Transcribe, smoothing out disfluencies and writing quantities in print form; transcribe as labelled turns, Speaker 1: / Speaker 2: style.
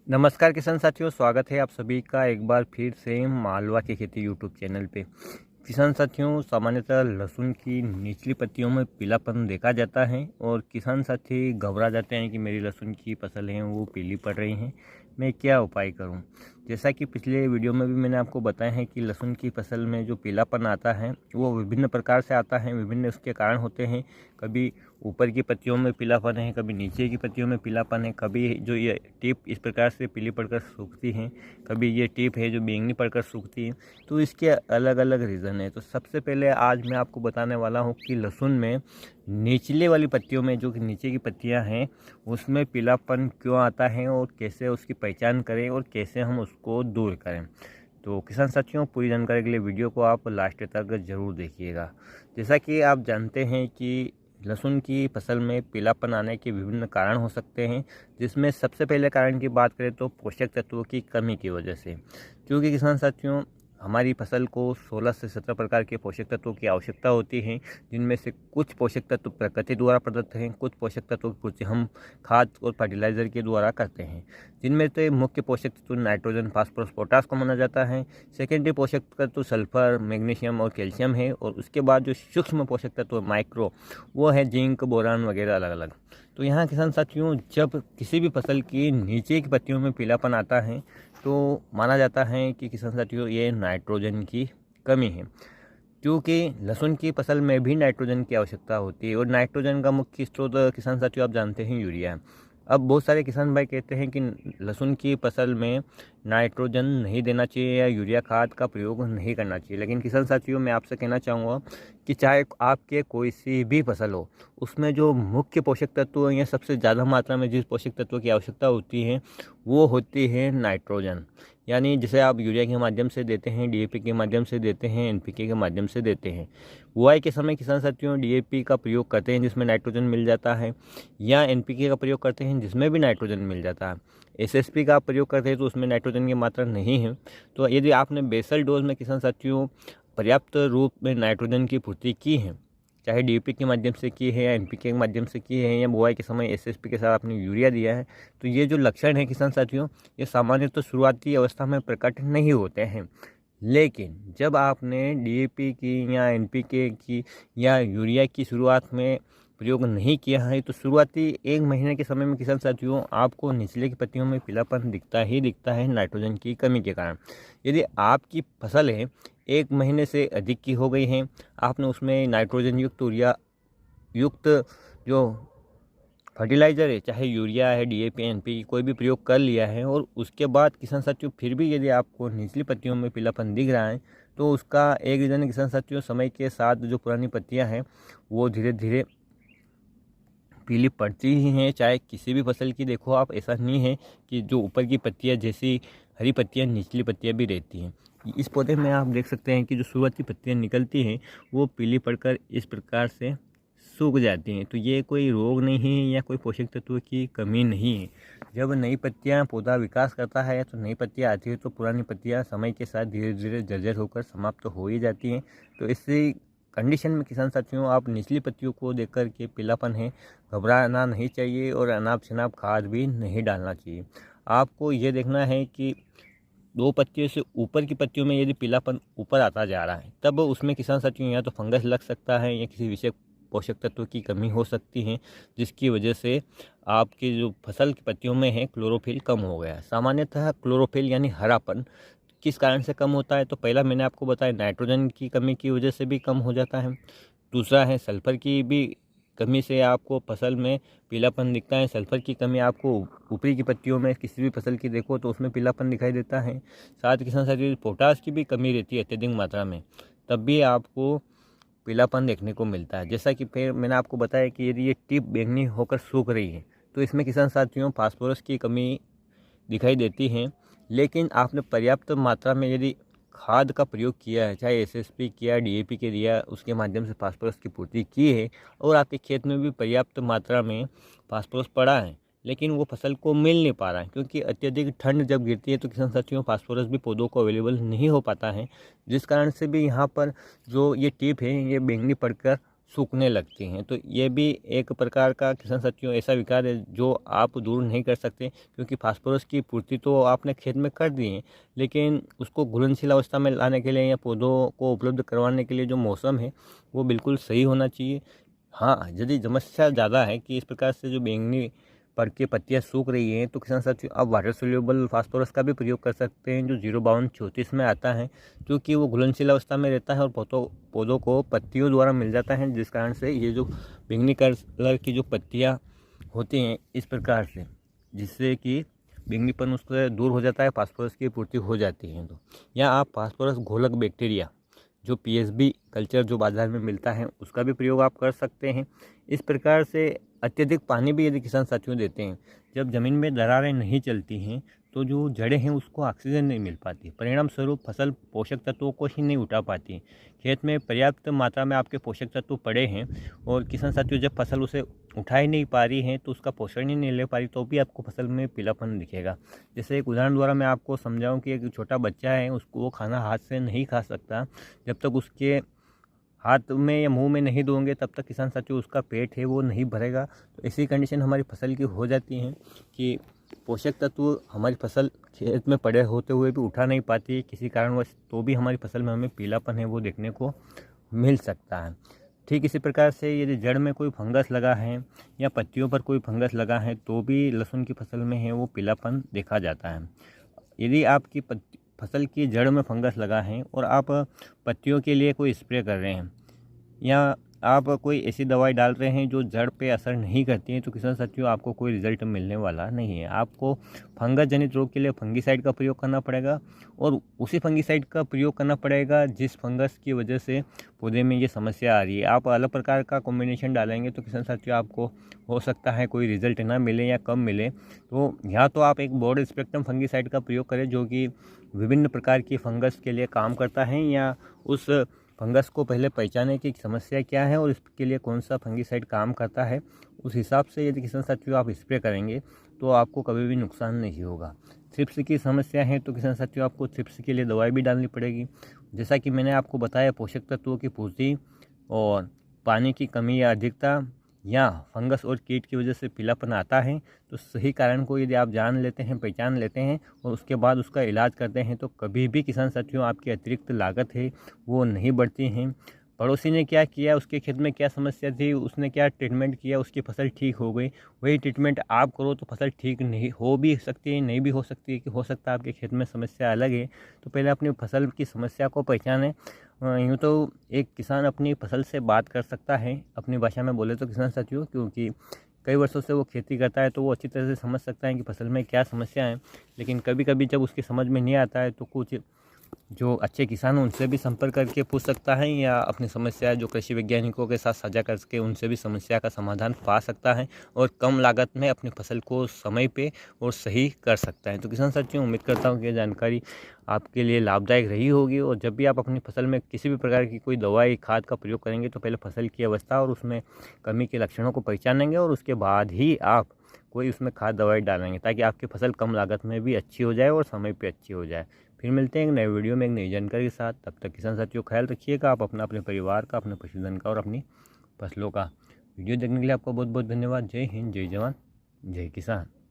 Speaker 1: नमस्कार किसान साथियों, स्वागत है आप सभी का एक बार फिर से मालवा की खेती यूट्यूब चैनल पे। किसान साथियों, सामान्यतः लहसुन की निचली पत्तियों में पीलापन देखा जाता है और किसान साथी घबरा जाते हैं कि मेरी लहसुन की फसल है वो पीली पड़ रही हैं, मैं क्या उपाय करूं। जैसा कि पिछले वीडियो में भी मैंने आपको बताया है कि लहसुन की फसल में जो पीलापन आता है वो विभिन्न प्रकार से आता है, विभिन्न उसके कारण होते हैं। कभी ऊपर की पत्तियों में पीलापन है, कभी नीचे की पत्तियों में पीलापन है, कभी जो ये टिप इस प्रकार से पीली पड़कर सूखती हैं, कभी ये टिप है जो बैंगनी पड़कर सूखती है। तो इसके अलग अलग रीज़न है। तो सबसे पहले आज मैं आपको बताने वाला हूँ कि लहसुन में निचले वाली पत्तियों में, जो कि नीचे की पत्तियाँ हैं, उसमें पीलापन क्यों आता है और कैसे उसकी पहचान करें और कैसे हम उसको दूर करें। तो किसान साथियों, पूरी जानकारी के लिए वीडियो को आप लास्ट तक ज़रूर देखिएगा। जैसा कि आप जानते हैं कि लहसुन की फसल में पीलापन आने के विभिन्न कारण हो सकते हैं, जिसमें सबसे पहले कारण की बात करें तो पोषक तत्वों की कमी की वजह से। क्योंकि किसान साथियों, हमारी फसल को 16 से 17 प्रकार के पोषक तत्वों की आवश्यकता होती है, जिनमें से कुछ पोषक तत्व प्रकृति द्वारा प्रदत्त हैं, कुछ पोषक तत्वों की पूर्ति हम खाद और फर्टिलाइज़र के द्वारा करते हैं। जिनमें से मुख्य पोषक तत्व नाइट्रोजन, फास्फोरस, पोटास को माना जाता है। सेकेंडरी पोषक तत्व सल्फर, मैग्नीशियम और कैल्शियम है। और उसके बाद जो सूक्ष्म पोषक तत्व माइक्रो, वो है जिंक, बोरान वगैरह अलग अलग। तो यहाँ किसान साथियों, जब किसी भी फसल की नीचे की पत्तियों में पीलापन आता है तो माना जाता है कि किसान साथियों ये नाइट्रोजन की कमी है। क्योंकि लहसुन की फसल में भी नाइट्रोजन की आवश्यकता होती है और नाइट्रोजन का मुख्य स्रोत किसान साथियों आप जानते हैं यूरिया है। अब बहुत सारे किसान भाई कहते हैं कि लहसुन की फसल में नाइट्रोजन नहीं देना चाहिए या यूरिया खाद का प्रयोग नहीं करना चाहिए। लेकिन किसान साथियों, मैं आपसे कहना चाहूँगा कि चाहे आपके कोई सी भी फसल हो, उसमें जो मुख्य पोषक तत्व या सबसे ज़्यादा मात्रा में जिस पोषक तत्व की आवश्यकता होती है वो होती है नाइट्रोजन। यानी जिसे आप यूरिया के माध्यम से देते हैं, डीएपी के माध्यम से देते हैं, एनपीके के माध्यम से देते हैं। बुआई के समय किसान साथियों डीएपी का प्रयोग करते हैं जिसमें नाइट्रोजन मिल जाता है, या एनपीके का प्रयोग करते हैं जिसमें भी नाइट्रोजन मिल जाता है। एसएसपी का प्रयोग करते हैं तो उसमें नाइट्रोजन की मात्रा नहीं है। तो यदि आपने बेसल डोज में किसान साथियों पर्याप्त रूप में नाइट्रोजन की पूर्ति की है, चाहे डीएपी के माध्यम से की है या एनपीके के माध्यम से की है या बुआई के समय एसएसपी के साथ आपने यूरिया दिया है, तो ये जो लक्षण है किसान साथियों, ये सामान्यतः शुरुआती अवस्था में प्रकट नहीं होते हैं। लेकिन जब आपने डीएपी की या एनपीके की या यूरिया की शुरुआत में प्रयोग नहीं किया है, तो शुरुआती 1 महीने के समय में किसान साथियों आपको निचले की पत्तियों में पीलापन दिखता ही दिखता है नाइट्रोजन की कमी के कारण। यदि आपकी फसल है 1 महीने से अधिक की हो गई है, आपने उसमें नाइट्रोजन युक्त यूरिया युक्त जो फर्टिलाइज़र है, चाहे यूरिया है, डीएपी, एनपीके कोई भी प्रयोग कर लिया है, और उसके बाद किसान साथियों फिर भी यदि आपको निचली पत्तियों में पीलापन दिख रहा है, तो उसका एक रीज़न है किसान साथियों, समय के साथ जो पुरानी पत्तियां हैं वो धीरे धीरे पीली पड़ती ही हैं। चाहे किसी भी फसल की देखो आप, ऐसा नहीं है कि जो ऊपर की पत्तियां जैसी हरी पत्तियां निचली पत्तियां भी रहती हैं। इस पौधे में आप देख सकते हैं कि जो शुरुआती पत्तियां निकलती हैं वो पीली पड़कर इस प्रकार से सूख जाती हैं। तो ये कोई रोग नहीं है या कोई पोषक तत्व की कमी नहीं है। जब नई पत्तियां पौधा विकास करता है तो नई पत्तियां आती है तो पुरानी पत्तियां समय के साथ धीरे धीरे जर्जर होकर समाप्त हो ही जाती हैं। तो इसी कंडीशन में किसान साथियों आप निचली पत्तियों को देख कर के पीलापन है घबराना नहीं चाहिए और अनाप शनाप खाद भी नहीं डालना चाहिए। आपको ये देखना है कि 2 पत्तियों से ऊपर की पत्तियों में यदि पीलापन ऊपर आता जा रहा है, तब उसमें किसान साथियों या तो फंगस लग सकता है या किसी विशेष पोषक तत्व की कमी हो सकती है, जिसकी वजह से आपकी जो फसल की पत्तियों में है क्लोरोफिल कम हो गया है। सामान्यतः क्लोरोफिल यानी हरापन किस कारण से कम होता है, तो पहला मैंने आपको बताया नाइट्रोजन की कमी की वजह से भी कम हो जाता है। दूसरा है सल्फर की भी कमी से आपको फसल में पीलापन दिखता है। सल्फर की कमी आपको ऊपरी की पत्तियों में किसी भी फसल की देखो तो उसमें पीलापन दिखाई देता है। साथ ही किसान साथियों पोटास की भी कमी रहती है अत्यधिक मात्रा में, तब भी आपको पीलापन देखने को मिलता है। जैसा कि फिर मैंने आपको बताया कि यदि ये टिप बैंगनी होकर सूख रही है तो इसमें किसान साथियों फास्फोरस की कमी दिखाई देती है। लेकिन आपने पर्याप्त मात्रा में यदि खाद का प्रयोग किया है, चाहे एसएसपी किया, डीएपी के दिया, उसके माध्यम से फास्फोरस की पूर्ति की है और आपके खेत में भी पर्याप्त मात्रा में फास्फोरस पड़ा है, लेकिन वो फसल को मिल नहीं पा रहा है क्योंकि अत्यधिक ठंड जब गिरती है तो किसान साथियों फास्फोरस भी पौधों को अवेलेबल नहीं हो पाता है, जिस कारण से भी यहाँ पर जो ये टिप है ये बैंगनी पड़कर सूखने लगती हैं। तो ये भी एक प्रकार का किसान साथियों ऐसा विकार है जो आप दूर नहीं कर सकते, क्योंकि फास्फोरस की पूर्ति तो आपने खेत में कर दी है, लेकिन उसको घुलनशील अवस्था में लाने के लिए या पौधों को उपलब्ध करवाने के लिए जो मौसम है वो बिल्कुल सही होना चाहिए। हाँ, यदि समस्या ज़्यादा है कि इस प्रकार से जो बैंगनी पर के पत्तियाँ सूख रही हैं, तो किसान साथियों आप वाटर सोल्यूबल फास्फोरस का भी प्रयोग कर सकते हैं, जो 05234 में आता है, क्योंकि वो घुलनशील अवस्था में रहता है और पौधों को पत्तियों द्वारा मिल जाता है, जिस कारण से ये जो बैंगनी कलर की जो पत्तियाँ होती हैं इस प्रकार से, जिससे कि बैंगनीपन उससे दूर हो जाता है, फास्फोरस की पूर्ति हो जाती है। तो या आप फास्फोरस घोलक बैक्टीरिया जो पीएसबी कल्चर जो बाज़ार में मिलता है उसका भी प्रयोग आप कर सकते हैं। इस प्रकार से अत्यधिक पानी भी यदि किसान साथियों देते हैं, जब ज़मीन में दरारें नहीं चलती हैं तो जो जड़ें हैं उसको ऑक्सीजन नहीं मिल पाती, परिणाम स्वरूप फसल पोषक तत्वों को ही नहीं उठा पाती। खेत में पर्याप्त मात्रा में आपके पोषक तत्व पड़े हैं और किसान साथियों जब फसल उसे उठा ही नहीं पा रही है तो उसका पोषण ही नहीं ले पा रही, तो भी आपको फसल में पीलापन दिखेगा। जैसे एक उदाहरण द्वारा मैं आपको समझाऊं कि एक छोटा बच्चा है, उसको वो खाना हाथ से नहीं खा सकता, जब तक उसके हाथ में या मुंह में नहीं दोगे तब तक किसान साथियों उसका पेट है वो नहीं भरेगा। तो ऐसी कंडीशन हमारी फसल की हो जाती है कि पोषक तत्व हमारी फसल खेत में पड़े होते हुए भी उठा नहीं पाती किसी कारणवश, तो भी हमारी फसल में हमें पीलापन है वो देखने को मिल सकता है। ठीक इसी प्रकार से यदि जड़ में कोई फंगस लगा है या पत्तियों पर कोई फंगस लगा है तो भी लहसुन की फसल में है वो पीलापन देखा जाता है। यदि आपकी फसल की जड़ में फंगस लगा है और आप पत्तियों के लिए कोई स्प्रे कर रहे हैं या आप कोई ऐसी दवाई डाल रहे हैं जो जड़ पे असर नहीं करती है, तो किसान साथियों आपको कोई रिजल्ट मिलने वाला नहीं है। आपको फंगस जनित रोग के लिए फंगीसाइड का प्रयोग करना पड़ेगा और उसी फंगीसाइड का प्रयोग करना पड़ेगा जिस फंगस की वजह से पौधे में ये समस्या आ रही है। आप अलग प्रकार का कॉम्बिनेशन डालेंगे तो किसान साथियों आपको हो सकता है कोई रिजल्ट ना मिले या कम मिले। तो या तो आप एक ब्रॉड स्पेक्ट्रम फंगीसाइड का प्रयोग करें जो कि विभिन्न प्रकार की फंगस के लिए काम करता है, या उस फंगस को पहले पहचाने कि समस्या क्या है और इसके लिए कौन सा फंगीसाइड काम करता है, उस हिसाब से यदि किसान साथियों आप स्प्रे करेंगे तो आपको कभी भी नुकसान नहीं होगा। थ्रिप्स की समस्या है तो किसान साथियों आपको थ्रिप्स के लिए दवाई भी डालनी पड़ेगी। जैसा कि मैंने आपको बताया, पोषक तत्वों की पूर्ति और पानी की कमी या अधिकता या फंगस और कीट की वजह से पीलापन आता है, तो सही कारण को यदि आप जान लेते हैं, पहचान लेते हैं और उसके बाद उसका इलाज करते हैं तो कभी भी किसान साथियों आपकी अतिरिक्त लागत है वो नहीं बढ़ती हैं। पड़ोसी ने क्या किया, उसके खेत में क्या समस्या थी, उसने क्या ट्रीटमेंट किया, उसकी फसल ठीक हो गई, वही ट्रीटमेंट आप करो तो फसल ठीक नहीं हो भी सकती है, नहीं भी हो सकती है, कि हो सकता है आपके खेत में समस्या अलग है। तो पहले अपनी फसल की समस्या को पहचानें। यूँ तो एक किसान अपनी फसल से बात कर सकता है, अपनी भाषा में बोले तो किसान साथियों, क्योंकि कई वर्षों से वो खेती करता है तो वो अच्छी तरह से समझ सकता है कि फसल में क्या समस्या है। लेकिन कभी कभी जब उसकी समझ में नहीं आता है तो कुछ जो अच्छे किसान हैं उनसे भी संपर्क करके पूछ सकता है, या अपनी समस्या जो कृषि वैज्ञानिकों के साथ साझा करके उनसे भी समस्या का समाधान पा सकता है और कम लागत में अपनी फसल को समय पे और सही कर सकता है। तो किसान साथियों, उम्मीद करता हूँ कि ये जानकारी आपके लिए लाभदायक रही होगी, और जब भी आप अपनी फसल में किसी भी प्रकार की कोई दवाई खाद का प्रयोग करेंगे तो पहले फसल की अवस्था और उसमें कमी के लक्षणों को पहचानेंगे और उसके बाद ही आप कोई उसमें खाद दवाई डालेंगे, ताकि आपकी फसल कम लागत में भी अच्छी हो जाए और समय पे अच्छी हो जाए। फिर मिलते हैं एक नए वीडियो में एक नई जानकारी के साथ। तब तक किसान साथियों ख्याल रखिएगा आप अपना, अपने परिवार का, अपने पशुधन का और अपनी फसलों का। वीडियो देखने के लिए आपका बहुत बहुत धन्यवाद। जय हिंद, जय जवान, जय किसान।